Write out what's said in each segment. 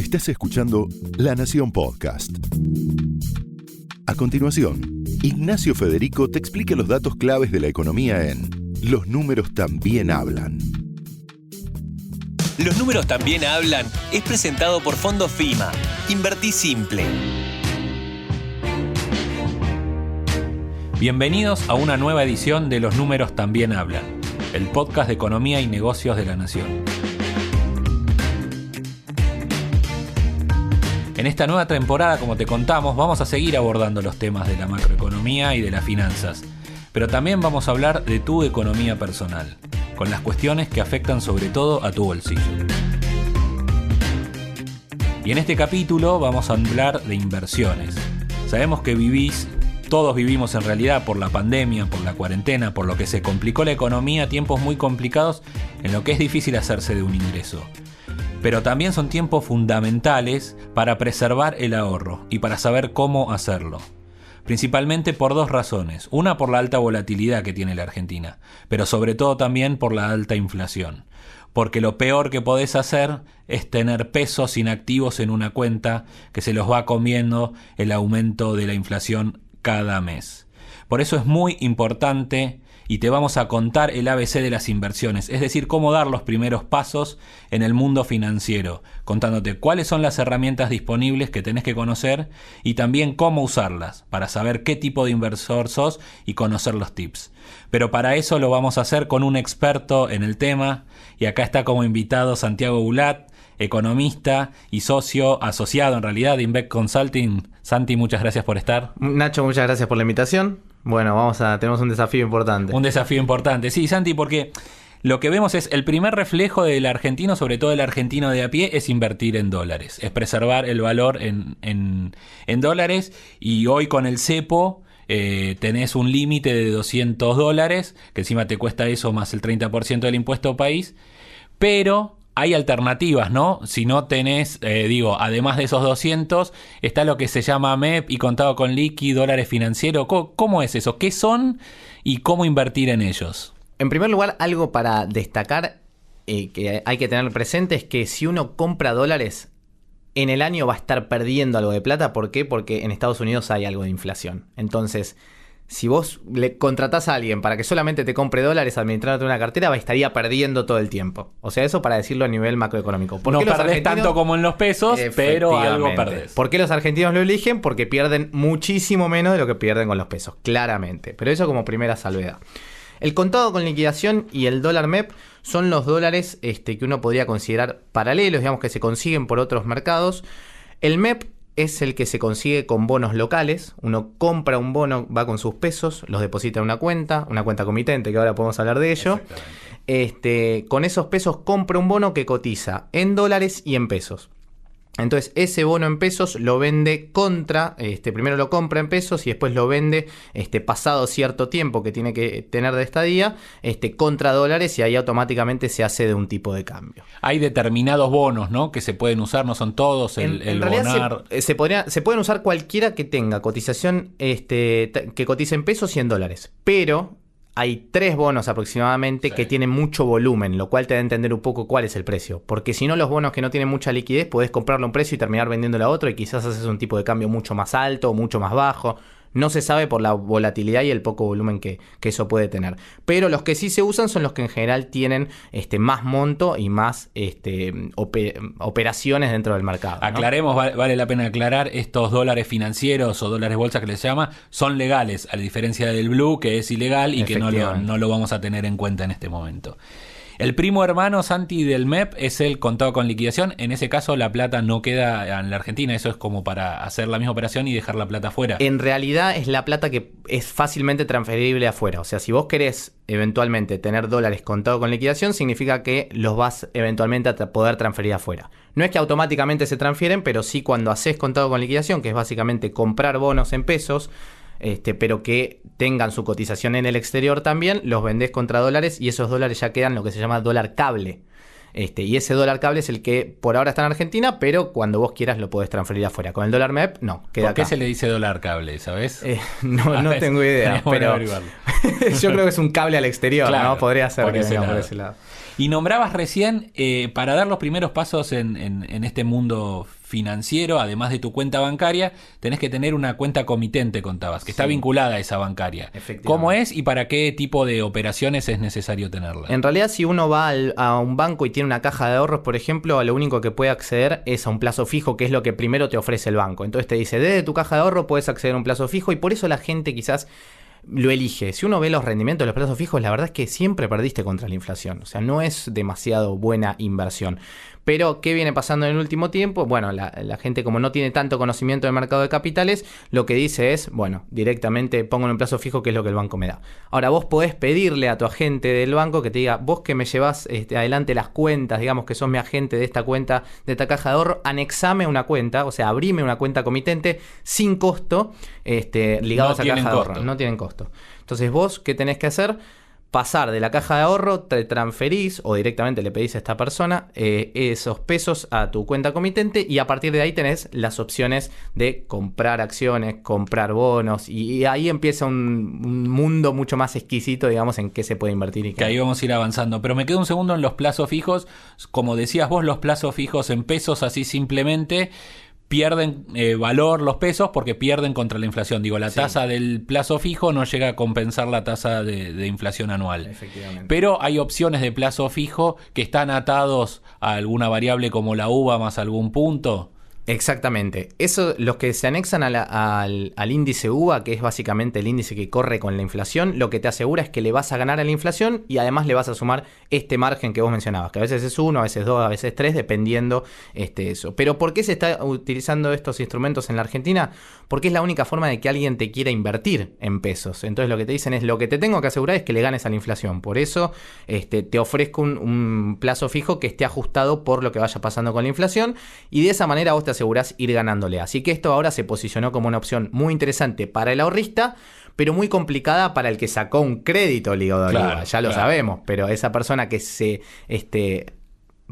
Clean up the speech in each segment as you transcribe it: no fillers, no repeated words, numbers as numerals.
Estás escuchando La Nación Podcast. A continuación, Ignacio Federico te explica los datos claves de la economía en Los números también hablan. Los números también hablan es presentado por Fondo FIMA. Invertí simple. Bienvenidos a una nueva edición de Los números también hablan, el podcast de economía y negocios de la Nación. En esta nueva temporada, como te contamos, vamos a seguir abordando los temas de la macroeconomía y de las finanzas, pero también vamos a hablar de tu economía personal, con las cuestiones que afectan sobre todo a tu bolsillo. Y en este capítulo vamos a hablar de inversiones. Sabemos que todos vivimos en realidad por la pandemia, por la cuarentena, por lo que se complicó la economía, tiempos muy complicados en lo que es difícil hacerse de un ingreso. Pero también son tiempos fundamentales para preservar el ahorro y para saber cómo hacerlo. Principalmente por dos razones. Una, por la alta volatilidad que tiene la Argentina, pero sobre todo también por la alta inflación. Porque lo peor que podés hacer es tener pesos inactivos en una cuenta que se los va comiendo el aumento de la inflación cada mes. Por eso es muy importante y te vamos a contar el ABC de las inversiones, es decir, cómo dar los primeros pasos en el mundo financiero, contándote cuáles son las herramientas disponibles que tenés que conocer y también cómo usarlas, para saber qué tipo de inversor sos y conocer los tips. Pero para eso lo vamos a hacer con un experto en el tema, y acá está como invitado Santiago Bulat, economista y socio asociado en realidad de Invec Consulting. Santi, muchas gracias por estar. Nacho, muchas gracias por la invitación. Bueno, tenemos un desafío importante. Un desafío importante, sí, Santi, porque lo que vemos es el primer reflejo del argentino, sobre todo el argentino de a pie, es invertir en dólares, es preservar el valor en dólares, y hoy con el cepo tenés un límite de $200, que encima te cuesta eso más el 30% del impuesto país, pero hay alternativas, ¿no? Si no tenés, además de esos 200, está lo que se llama MEP y contado con liqui, dólares financieros. ¿Cómo es eso? ¿Qué son y cómo invertir en ellos? En primer lugar, algo para destacar que hay que tener presente es que si uno compra dólares, en el año va a estar perdiendo algo de plata. ¿Por qué? Porque en Estados Unidos hay algo de inflación. Entonces, si vos le contratás a alguien para que solamente te compre dólares administrándote una cartera, estaría perdiendo todo el tiempo. O sea, eso para decirlo a nivel macroeconómico. No perdés tanto como en los pesos, pero algo perdés. ¿Por qué los argentinos lo eligen? Porque pierden muchísimo menos de lo que pierden con los pesos, claramente. Pero eso como primera salvedad. El contado con liquidación y el dólar MEP son los dólares que uno podría considerar paralelos, digamos, que se consiguen por otros mercados. El MEP es el que se consigue con bonos locales. Uno compra un bono, va con sus pesos, los deposita en una cuenta comitente, que ahora podemos hablar de ello. Con esos pesos compra un bono que cotiza en dólares y en pesos. Entonces ese bono en pesos lo vende primero lo compra en pesos y después lo vende pasado cierto tiempo que tiene que tener de estadía, contra dólares, y ahí automáticamente se hace de un tipo de cambio. Hay determinados bonos, ¿no?, que se pueden usar, no son todos, el bonar. Se pueden usar cualquiera que tenga cotización, que cotice en pesos y en dólares, pero hay 3 bonos aproximadamente que tienen mucho volumen, lo cual te da a entender un poco cuál es el precio. Porque si no, los bonos que no tienen mucha liquidez, podés comprarlo a un precio y terminar vendiéndolo a otro, y quizás haces un tipo de cambio mucho más alto o mucho más bajo. No se sabe por la volatilidad y el poco volumen que eso puede tener. Pero los que sí se usan son los que en general tienen más monto y más operaciones dentro del mercado, ¿no? Aclaremos, vale la pena aclarar, estos dólares financieros o dólares bolsa que les llama, son legales, a la diferencia del blue, que es ilegal y que no lo vamos a tener en cuenta en este momento. El primo hermano, Santi, del MEP es el contado con liquidación. En ese caso la plata no queda en la Argentina, eso es como para hacer la misma operación y dejar la plata afuera. En realidad es la plata que es fácilmente transferible afuera. O sea, si vos querés eventualmente tener dólares contado con liquidación, significa que los vas eventualmente a poder transferir afuera. No es que automáticamente se transfieren, pero sí cuando haces contado con liquidación, que es básicamente comprar bonos en pesos, pero que tengan su cotización en el exterior también, los vendés contra dólares y esos dólares ya quedan lo que se llama dólar cable. Y ese dólar cable es el que por ahora está en Argentina, pero cuando vos quieras lo podés transferir afuera. Con el dólar MEP, no, queda acá. ¿Por qué se le dice dólar cable, sabes? No tengo idea, pero yo creo que es un cable al exterior, claro, ¿no? Podría ser que venga por ese lado. Y nombrabas recién, para dar los primeros pasos en este mundo financiero, además de tu cuenta bancaria, tenés que tener una cuenta comitente, contabas, que está vinculada a esa bancaria. ¿Cómo es y para qué tipo de operaciones es necesario tenerla? En realidad, si uno va a un banco y tiene una caja de ahorros, por ejemplo, a lo único que puede acceder es a un plazo fijo, que es lo que primero te ofrece el banco. Entonces te dice, desde tu caja de ahorro puedes acceder a un plazo fijo, y por eso la gente quizás lo elige. Si uno ve los rendimientos de los plazos fijos, la verdad es que siempre perdiste contra la inflación. O sea, no es demasiado buena inversión. Pero, ¿qué viene pasando en el último tiempo? Bueno, la gente, como no tiene tanto conocimiento del mercado de capitales, lo que dice es, bueno, directamente pongo en un plazo fijo, que es lo que el banco me da. Ahora, vos podés pedirle a tu agente del banco que te diga, vos que me llevás adelante las cuentas, digamos que sos mi agente de esta cuenta, de esta caja de ahorro, anexame una cuenta, o sea, abrime una cuenta comitente sin costo, ligado a esa caja de ahorro. No tienen costo. Entonces, vos, ¿qué tenés que hacer? Pasar de la caja de ahorro, te transferís o directamente le pedís a esta persona esos pesos a tu cuenta comitente, y a partir de ahí tenés las opciones de comprar acciones, comprar bonos, y ahí empieza un mundo mucho más exquisito, digamos, en qué se puede invertir. Y que ahí vamos a ir avanzando. Pero me quedo un segundo en los plazos fijos. Como decías vos, los plazos fijos en pesos, así simplemente pierden valor los pesos porque pierden contra la inflación. Digo, la tasa del plazo fijo no llega a compensar la tasa de inflación anual. Efectivamente. Pero hay opciones de plazo fijo que están atados a alguna variable como la uva más algún punto. Exactamente. Eso, los que se anexan al índice UVA, que es básicamente el índice que corre con la inflación, lo que te asegura es que le vas a ganar a la inflación y además le vas a sumar este margen que vos mencionabas, que a veces es 1, a veces 2, a veces 3, dependiendo eso. Pero ¿por qué se está utilizando estos instrumentos en la Argentina? Porque es la única forma de que alguien te quiera invertir en pesos. Entonces lo que te dicen es, lo que te tengo que asegurar es que le ganes a la inflación. Por eso te ofrezco un plazo fijo que esté ajustado por lo que vaya pasando con la inflación, y de esa manera vos te asegurás ir ganándole. Así que esto ahora se posicionó como una opción muy interesante para el ahorrista, pero muy complicada para el que sacó un crédito ligado a IVA. Ya lo sabemos, pero esa persona que se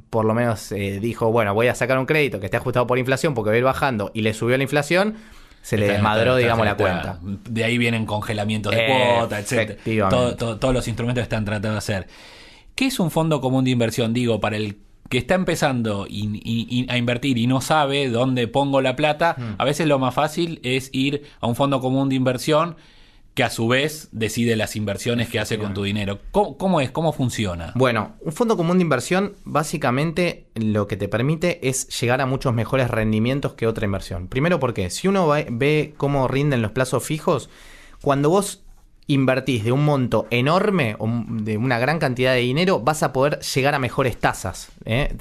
por lo menos dijo, bueno, voy a sacar un crédito que esté ajustado por inflación porque va a ir bajando, y le subió la inflación, se le desmadró, digamos, la cuenta. De ahí vienen congelamientos de cuota, etc. Todos los instrumentos están tratando de hacer. ¿Qué es un fondo común de inversión? Digo, para el que está empezando a invertir y no sabe dónde pongo la plata, a veces lo más fácil es ir a un fondo común de inversión que a su vez decide las inversiones que hace con tu dinero. ¿Cómo es? ¿Cómo funciona? Bueno, un fondo común de inversión básicamente lo que te permite es llegar a muchos mejores rendimientos que otra inversión. Primero porque si uno ve cómo rinden los plazos fijos, cuando vos invertís de un monto enorme o de una gran cantidad de dinero, vas a poder llegar a mejores tasas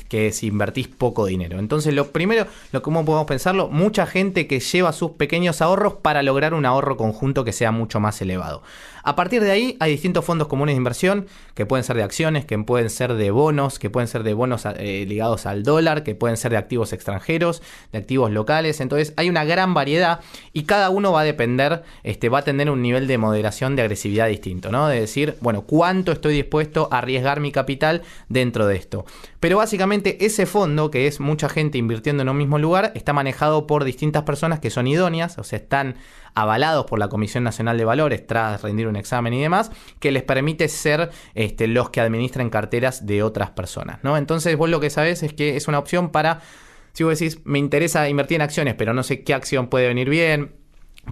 que si invertís poco dinero. Entonces, lo primero, ¿cómo podemos pensarlo? Mucha gente que lleva sus pequeños ahorros para lograr un ahorro conjunto que sea mucho más elevado. A partir de ahí hay distintos fondos comunes de inversión que pueden ser de acciones, que pueden ser de bonos, que pueden ser de bonos ligados al dólar, que pueden ser de activos extranjeros, de activos locales. Entonces hay una gran variedad y cada uno va a depender, va a tener un nivel de moderación, de agresividad distinto, ¿no? De decir, bueno, ¿cuánto estoy dispuesto a arriesgar mi capital dentro de esto? Pero básicamente ese fondo, que es mucha gente invirtiendo en un mismo lugar, está manejado por distintas personas que son idóneas, o sea, están avalados por la Comisión Nacional de Valores tras rendir un examen y demás, que les permite ser los que administran carteras de otras personas, ¿no? Entonces vos lo que sabés es que es una opción para, si vos decís, me interesa invertir en acciones, pero no sé qué acción puede venir bien,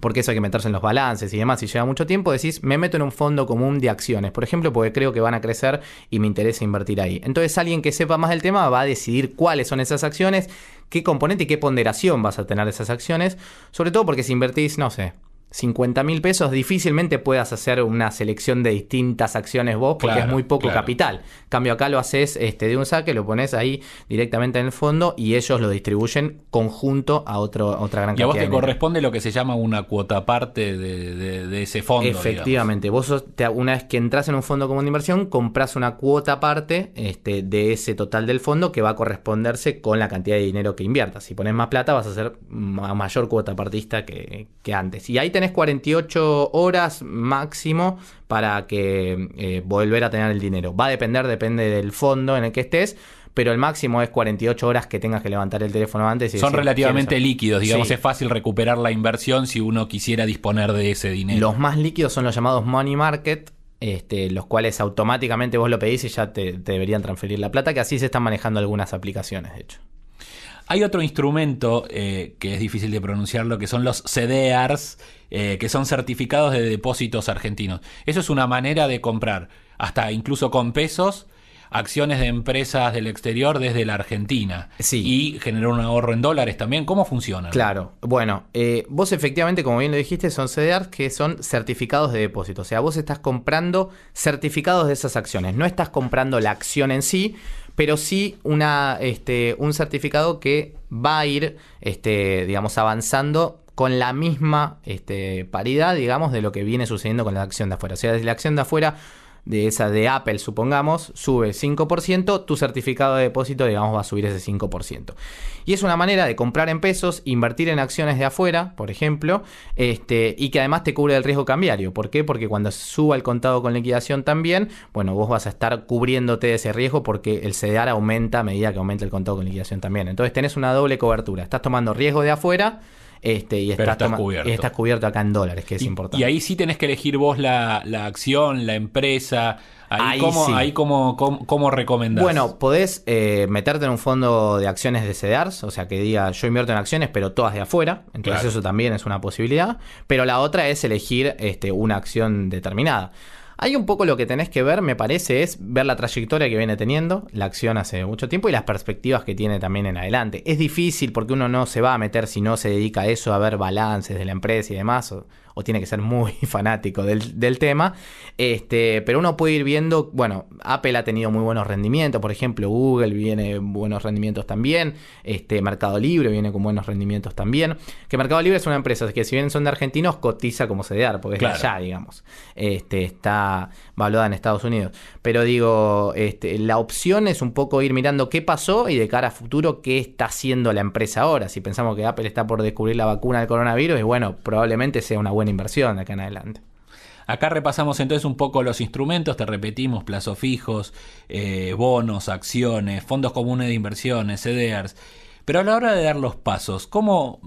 porque eso hay que meterse en los balances y demás, y lleva mucho tiempo, decís, me meto en un fondo común de acciones, por ejemplo, porque creo que van a crecer y me interesa invertir ahí. Entonces alguien que sepa más del tema va a decidir cuáles son esas acciones, qué componente y qué ponderación vas a tener de esas acciones, sobre todo porque si invertís, no sé, 50.000 pesos, difícilmente puedas hacer una selección de distintas acciones vos, porque es muy poco capital. En cambio, acá lo haces de un saque, lo pones ahí directamente en el fondo y ellos lo distribuyen conjunto a otra gran cantidad. Y a vos te corresponde lo que se llama una cuota parte de ese fondo. Efectivamente, digamos. Vos una vez que entras en un fondo común de inversión, compras una cuota parte de ese total del fondo que va a corresponderse con la cantidad de dinero que inviertas. Si pones más plata, vas a hacer a mayor cuota partista que antes. Y ahí tenés 48 horas máximo para que volver a tener el dinero. Va a depende del fondo en el que estés, pero el máximo es 48 horas que tengas que levantar el teléfono antes. Son relativamente líquidos, digamos, sí. Es fácil recuperar la inversión si uno quisiera disponer de ese dinero. Los más líquidos son los llamados money market, los cuales automáticamente vos lo pedís y ya te deberían transferir la plata, que así se están manejando algunas aplicaciones, de hecho. Hay otro instrumento que es difícil de pronunciarlo, que son los CDRs, que son certificados de depósitos argentinos. Eso es una manera de comprar, hasta incluso con pesos, acciones de empresas del exterior desde la Argentina. Sí. Y generar un ahorro en dólares también. ¿Cómo funciona? Claro. Bueno, vos efectivamente, como bien lo dijiste, son CDRs que son certificados de depósito. O sea, vos estás comprando certificados de esas acciones. No estás comprando la acción en sí, pero sí un certificado que va a ir, digamos, avanzando con la misma paridad, digamos, de lo que viene sucediendo con la acción de afuera. O sea, si la acción de afuera, de esa de Apple, supongamos, sube 5%, tu certificado de depósito, digamos, va a subir ese 5%. Y es una manera de comprar en pesos, invertir en acciones de afuera, por ejemplo, y que además te cubre el riesgo cambiario. ¿Por qué? Porque cuando suba el contado con liquidación también, bueno, vos vas a estar cubriéndote de ese riesgo porque el CDR aumenta a medida que aumenta el contado con liquidación también. Entonces tenés una doble cobertura. Estás tomando riesgo de afuera, y estás cubierto acá en dólares, que es importante. Y ahí sí tenés que elegir vos la acción, la empresa. Ahí ¿cómo recomendás? Bueno, podés meterte en un fondo de acciones de CDRs, o sea, que diga yo invierto en acciones, pero todas de afuera. Entonces Eso también es una posibilidad. Pero la otra es elegir una acción determinada. Hay un poco lo que tenés que ver, me parece, es ver la trayectoria que viene teniendo la acción hace mucho tiempo y las perspectivas que tiene también en adelante. Es difícil porque uno no se va a meter si no se dedica a eso, a ver balances de la empresa y demás, o tiene que ser muy fanático del tema, pero uno puede ir viendo, bueno, Apple ha tenido muy buenos rendimientos, por ejemplo, Google viene buenos rendimientos también, Mercado Libre viene con buenos rendimientos también, que Mercado Libre es una empresa que si bien son de argentinos, cotiza como CDR, porque es de allá, digamos, está valuada en Estados Unidos, pero digo, la opción es un poco ir mirando qué pasó y de cara a futuro qué está haciendo la empresa ahora. Si pensamos que Apple está por descubrir la vacuna del coronavirus, y bueno, probablemente sea una buena inversión de acá en adelante. Acá repasamos entonces un poco los instrumentos, te repetimos, plazos fijos, bonos, acciones, fondos comunes de inversiones, CDRs. Pero a la hora de dar los pasos, ¿cómo?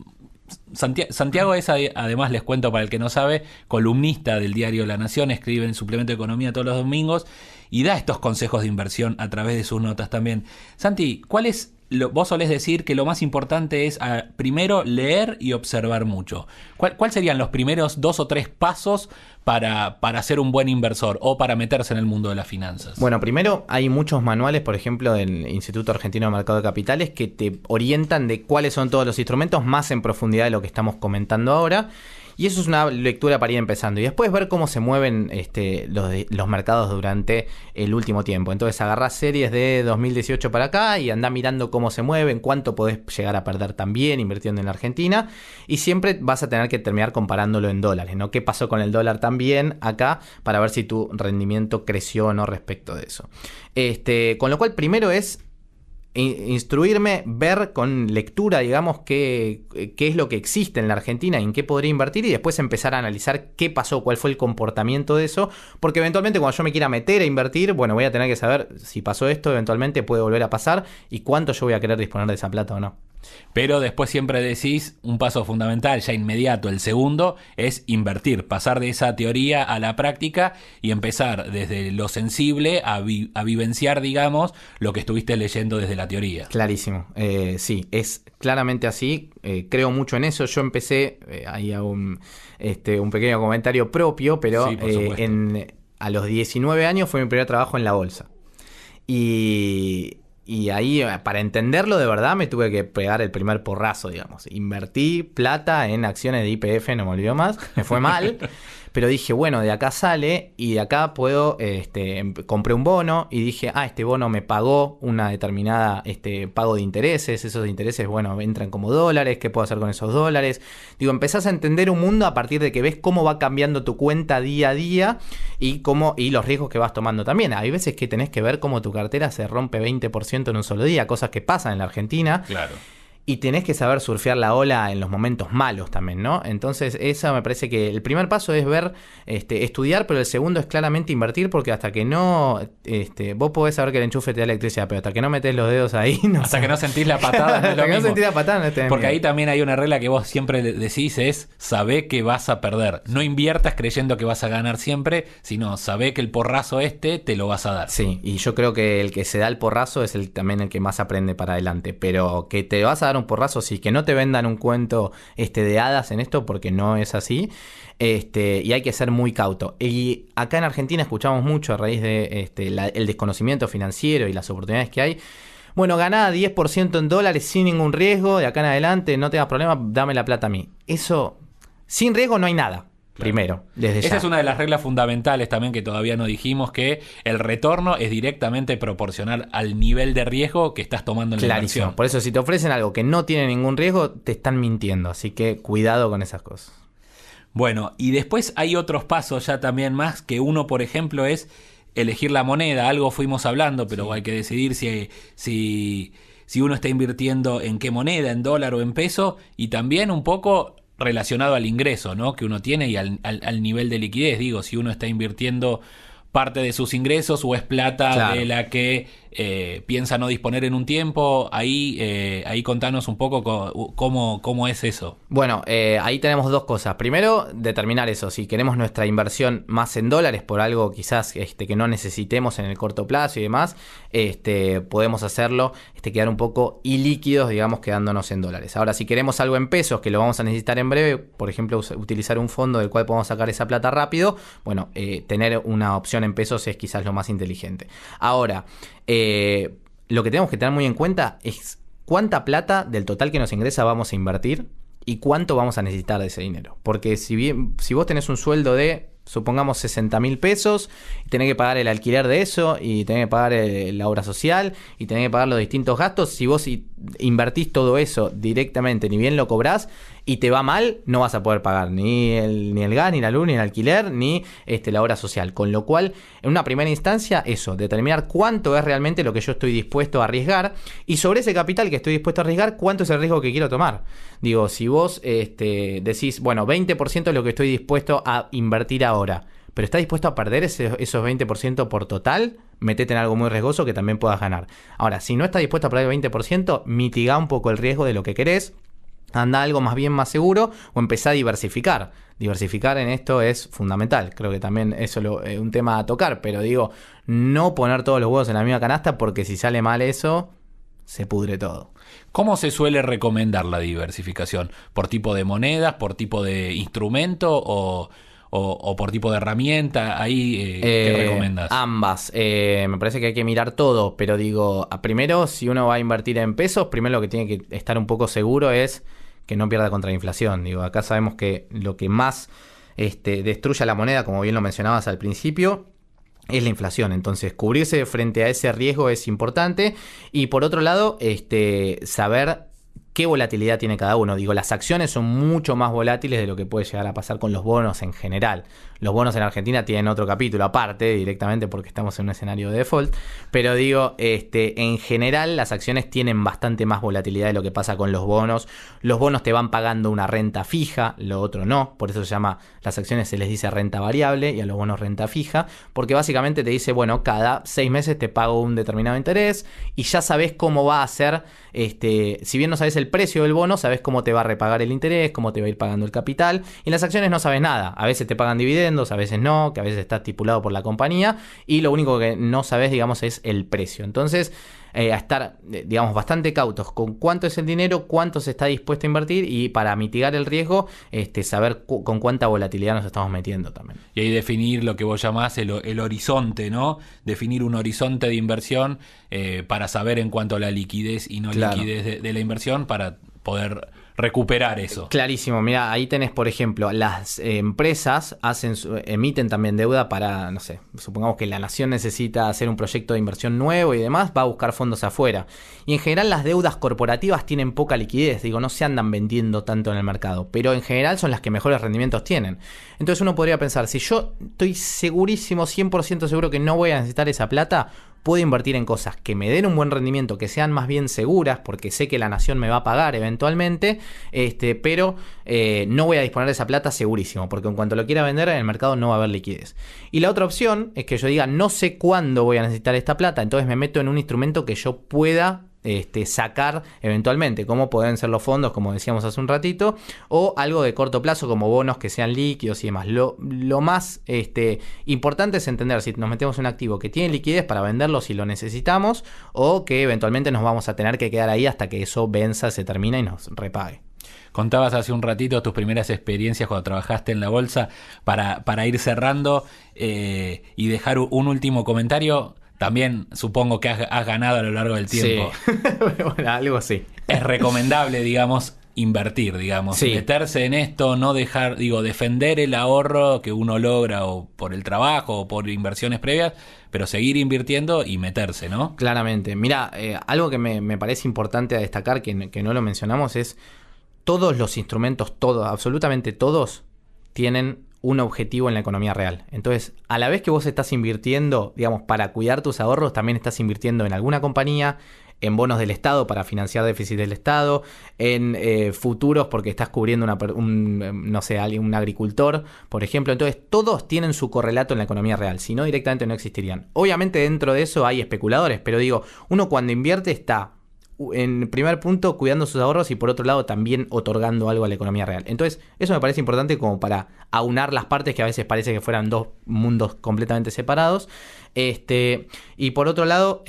Santiago es, además les cuento para el que no sabe, columnista del diario La Nación, escribe en el suplemento de Economía todos los domingos y da estos consejos de inversión a través de sus notas también. Santi, ¿cuál es? Vos solés decir que lo más importante es primero leer y observar mucho. ¿Cuál serían los primeros 2 o 3 pasos para ser un buen inversor o para meterse en el mundo de las finanzas? Bueno, primero hay muchos manuales, por ejemplo, del Instituto Argentino de Mercado de Capitales, que te orientan de cuáles son todos los instrumentos más en profundidad de lo que estamos comentando ahora. Y eso es una lectura para ir empezando. Y después ver cómo se mueven los mercados durante el último tiempo. Entonces agarrás series de 2018 para acá y andá mirando cómo se mueven, cuánto podés llegar a perder también invirtiendo en la Argentina. Y siempre vas a tener que terminar comparándolo en dólares, ¿no? ¿Qué pasó con el dólar también acá? Para ver si tu rendimiento creció o no respecto de eso. Con lo cual primero es instruirme, ver con lectura, digamos, qué es lo que existe en la Argentina y en qué podría invertir, y después empezar a analizar qué pasó, cuál fue el comportamiento de eso, porque eventualmente cuando yo me quiera meter a invertir, bueno, voy a tener que saber si pasó esto, eventualmente puede volver a pasar y cuánto yo voy a querer disponer de esa plata o no. Pero después siempre decís un paso fundamental, ya inmediato, el segundo es invertir, pasar de esa teoría a la práctica y empezar desde lo sensible a vivenciar, digamos, lo que estuviste leyendo desde la teoría. Clarísimo, sí, es claramente así, creo mucho en eso. Yo empecé, ahí hago un pequeño comentario propio, pero sí, a los 19 años fue mi primer trabajo en la bolsa. Y ahí, para entenderlo de verdad, me tuve que pegar el primer porrazo, digamos. Invertí plata en acciones de YPF, no me olvido más, me fue mal. Pero dije, bueno, de acá sale y de acá puedo, compré un bono y dije, este bono me pagó una determinada pago de intereses. Esos intereses, bueno, entran como dólares, ¿qué puedo hacer con esos dólares? Digo, empezás a entender un mundo a partir de que ves cómo va cambiando tu cuenta día a día y los riesgos que vas tomando también. Hay veces que tenés que ver cómo tu cartera se rompe 20% en un solo día, cosas que pasan en la Argentina. Claro. y tenés que saber surfear la ola en los momentos malos también, ¿no? Entonces, eso me parece que el primer paso es ver, estudiar, pero el segundo es claramente invertir, porque hasta que no, vos podés saber que el enchufe te da electricidad, pero hasta que no metés los dedos ahí, hasta que no sentís la patada, no es lo hasta que no mismo. sentís la patada, no tenés Porque miedo. ahí también hay una regla que vos siempre decís, es sabé que vas a perder. No inviertas creyendo que vas a ganar siempre, sino sabé que el porrazo te lo vas a dar. Sí, y yo creo que el que se da el porrazo es también el que más aprende para adelante. Pero que te vas a dar un porrazo, sí, que no te vendan un cuento de hadas en esto, porque no es así. Y hay que ser muy cauto. Y acá en Argentina escuchamos mucho a raíz de el desconocimiento financiero y las oportunidades que hay. Bueno, ganá 10% en dólares sin ningún riesgo, de acá en adelante no tengas problema, dame la plata a mí. Eso, sin riesgo no hay nada. Claro. Primero, desde ya. Esa es una de las reglas fundamentales también que todavía no dijimos, que el retorno es directamente proporcional al nivel de riesgo que estás tomando en la inversión. Por eso, si te ofrecen algo que no tiene ningún riesgo, te están mintiendo. Así que cuidado con esas cosas. Bueno, y después hay otros pasos ya también más, que uno, por ejemplo, es elegir la moneda. Algo fuimos hablando, pero hay que decidir si uno está invirtiendo en qué moneda, en dólar o en peso, y también un poco relacionado al ingreso, ¿no?, que uno tiene y al nivel de liquidez. Digo, si uno está invirtiendo parte de sus ingresos o es plata, claro, de la que piensa no disponer en un tiempo. Ahí contanos un poco cómo es eso. Bueno, ahí tenemos dos cosas. Primero, determinar eso. Si queremos nuestra inversión más en dólares por algo quizás que no necesitemos en el corto plazo y demás, podemos hacerlo, quedar un poco ilíquidos, digamos, quedándonos en dólares. Ahora, si queremos algo en pesos, que lo vamos a necesitar en breve, por ejemplo, utilizar un fondo del cual podemos sacar esa plata rápido, bueno, tener una opción en pesos es quizás lo más inteligente. Ahora, lo que tenemos que tener muy en cuenta es cuánta plata del total que nos ingresa vamos a invertir y cuánto vamos a necesitar de ese dinero. Porque si vos tenés un sueldo de, supongamos, 60.000 pesos, y tenés que pagar el alquiler de eso, y tenés que pagar la obra social, y tenés que pagar los distintos gastos, si vos invertís todo eso directamente, ni bien lo cobrás, y te va mal, no vas a poder pagar ni el gas, ni la luz, ni el alquiler, ni la obra social. Con lo cual, en una primera instancia, eso, determinar cuánto es realmente lo que yo estoy dispuesto a arriesgar, y sobre ese capital que estoy dispuesto a arriesgar, cuánto es el riesgo que quiero tomar. Digo, si vos decís, bueno, 20% es lo que estoy dispuesto a invertir ahora, pero ¿estás dispuesto a perder esos 20% por total? Metete en algo muy riesgoso que también puedas ganar. Ahora, si no estás dispuesto a perder el 20%, mitiga un poco el riesgo de lo que querés, anda a algo más bien más seguro, o empezá a diversificar. Diversificar en esto es fundamental. Creo que también eso es un tema a tocar, pero digo, no poner todos los huevos en la misma canasta, porque si sale mal eso, se pudre todo. ¿Cómo se suele recomendar la diversificación? ¿Por tipo de monedas, por tipo de instrumento o por tipo de herramienta? Ahí, ¿qué recomendás? Ambas. Me parece que hay que mirar todo, pero digo, primero, si uno va a invertir en pesos, primero lo que tiene que estar un poco seguro es que no pierda contra la inflación. Digo, acá sabemos que lo que más destruye a la moneda, como bien lo mencionabas al principio, es la inflación. Entonces, cubrirse frente a ese riesgo es importante. Y por otro lado, saber qué volatilidad tiene cada uno. Digo, las acciones son mucho más volátiles de lo que puede llegar a pasar con los bonos en general. Los bonos en Argentina tienen otro capítulo aparte, directamente porque estamos en un escenario de default. Pero digo, en general las acciones tienen bastante más volatilidad de lo que pasa con los bonos. Los bonos te van pagando una renta fija, lo otro no. Por eso se llama, las acciones se les dice renta variable y a los bonos renta fija. Porque básicamente te dice, bueno, cada 6 meses te pago un determinado interés y ya sabes cómo va a ser. Si bien no sabes el precio del bono, sabes cómo te va a repagar el interés, cómo te va a ir pagando el capital. Y en las acciones no sabes nada. A veces te pagan dividendos, a veces no, que a veces está estipulado por la compañía. Y lo único que no sabes, digamos, es el precio. Entonces, a estar, digamos, bastante cautos con cuánto es el dinero, cuánto se está dispuesto a invertir, y para mitigar el riesgo, saber con cuánta volatilidad nos estamos metiendo también. Y ahí definir lo que vos llamás el horizonte, ¿no? Definir un horizonte de inversión para saber en cuanto a la liquidez y no liquidez de la inversión, para poder recuperar eso. Clarísimo. Mira, ahí tenés, por ejemplo, las empresas emiten también deuda para, no sé, supongamos que la nación necesita hacer un proyecto de inversión nuevo y demás, va a buscar fondos afuera. Y en general las deudas corporativas tienen poca liquidez, digo, no se andan vendiendo tanto en el mercado, pero en general son las que mejores rendimientos tienen. Entonces uno podría pensar, si yo estoy segurísimo, 100% seguro que no voy a necesitar esa plata, puedo invertir en cosas que me den un buen rendimiento, que sean más bien seguras, porque sé que la nación me va a pagar eventualmente, pero no voy a disponer de esa plata segurísimo, porque en cuanto lo quiera vender en el mercado no va a haber liquidez. Y la otra opción es que yo diga, no sé cuándo voy a necesitar esta plata, entonces me meto en un instrumento que yo pueda sacar eventualmente, como pueden ser los fondos, como decíamos hace un ratito, o algo de corto plazo como bonos que sean líquidos y demás. Lo más importante es entender si nos metemos en un activo que tiene liquidez para venderlo si lo necesitamos, o que eventualmente nos vamos a tener que quedar ahí hasta que eso venza, se termina y nos repague. Contabas hace un ratito tus primeras experiencias cuando trabajaste en la bolsa. Para ir cerrando y dejar un último comentario, también supongo que has ganado a lo largo del tiempo. Sí. Bueno, algo así. Es recomendable, digamos, invertir, digamos, sí. Meterse en esto, no dejar, defender el ahorro que uno logra o por el trabajo o por inversiones previas, pero seguir invirtiendo y meterse, ¿no? Claramente. Mira, algo que me parece importante a destacar, que no lo mencionamos, es todos los instrumentos, todos, absolutamente todos, tienen un objetivo en la economía real. Entonces, a la vez que vos estás invirtiendo, digamos, para cuidar tus ahorros, también estás invirtiendo en alguna compañía, en bonos del Estado para financiar déficit del Estado, en futuros porque estás cubriendo un agricultor, por ejemplo. Entonces, todos tienen su correlato en la economía real, si no directamente no existirían. Obviamente dentro de eso hay especuladores, pero digo, uno cuando invierte está en primer punto cuidando sus ahorros y por otro lado también otorgando algo a la economía real. Entonces eso me parece importante como para aunar las partes que a veces parece que fueran dos mundos completamente separados. Y por otro lado,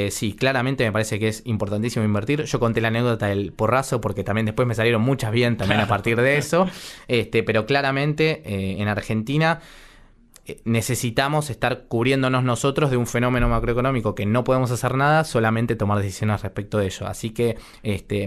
sí, claramente me parece que es importantísimo invertir. Yo conté la anécdota del porrazo porque también después me salieron muchas bien también a partir de eso. Pero claramente en Argentina necesitamos estar cubriéndonos nosotros de un fenómeno macroeconómico que no podemos hacer nada, solamente tomar decisiones respecto de ello. Así que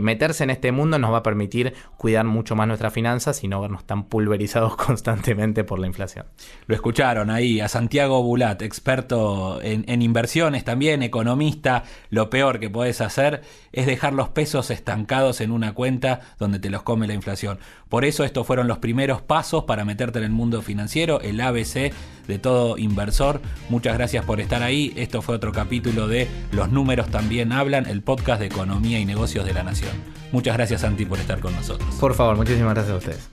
meterse en este mundo nos va a permitir cuidar mucho más nuestras finanzas y no vernos tan pulverizados constantemente por la inflación. Lo escucharon ahí a Santiago Bulat, experto en inversiones también, economista. Lo peor que podés hacer es dejar los pesos estancados en una cuenta donde te los come la inflación. Por eso estos fueron los primeros pasos para meterte en el mundo financiero, el ABC de todo inversor. Muchas gracias por estar ahí. Esto fue otro capítulo de Los Números También Hablan, el podcast de economía y negocios de La Nación. Muchas gracias, Santi, por estar con nosotros. Por favor, muchísimas gracias a ustedes.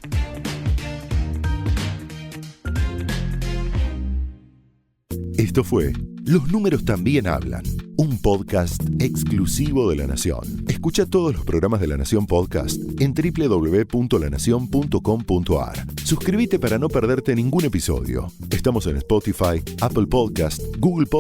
Esto fue Los Números También Hablan, un podcast exclusivo de La Nación. Escucha todos los programas de La Nación Podcast en www.lanacion.com.ar. Suscríbete para no perderte ningún episodio. Estamos en Spotify, Apple Podcast, Google Podcast